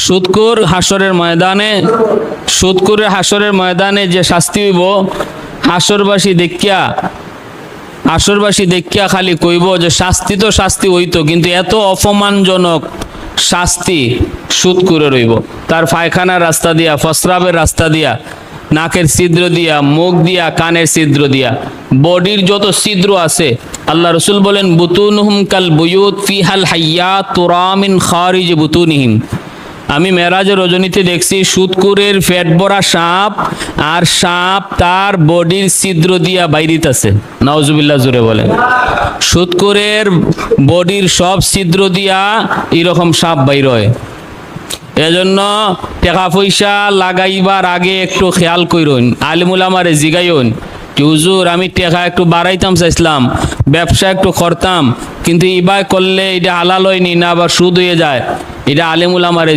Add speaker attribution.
Speaker 1: সুদকুর হাসরের ময়দানে যে শাস্তি হইব, হাসরবাসী দেখিয়া খালি কইব যে শাস্তি তো শাস্তি হইতো, কিন্তু এত অপমানজনক শাস্তি সুদকুরে রইব। তার পায়খানার রাস্তা দিয়া, ফসরাবের রাস্তা দিয়া, নাকের ছিদ্র দিয়া, মুখ দিয়া, কানের ছিদ্র দিয়া, বডির যত ছিদ্র আছে, আল্লাহ রসুল বলেন বুতুনহুম কাল বুয়ুত ফিহাল হাইয়াত তুরা মিন খারিজ বুতুনিহিম। আমি মেরাজের রজনীতে দেখছি সুদকুরের পেট ভরা সাপ, আর সাপ তার বডির ছিদ্র দিয়া বাইরিতেছে। নাউজুবিল্লাহ জোরে বলেন। সুদকুরের বডির সব ছিদ্র দিয়া এরকম সাপ বাইর হয়। এজন্য টাকা পয়সা লাগাইবার আগে একটু খেয়াল কইরুন, আলিমুল আমারে জিগাইন যে হুজুর আমি টাকা একটু বাড়াইতাম চাইছিলাম, ব্যবসা একটু করতাম, কিন্তু ইবাই করলে এটা হালাল হয়নি না, আবার সুদ হয়ে যায়। এটা আলিমুল আমারে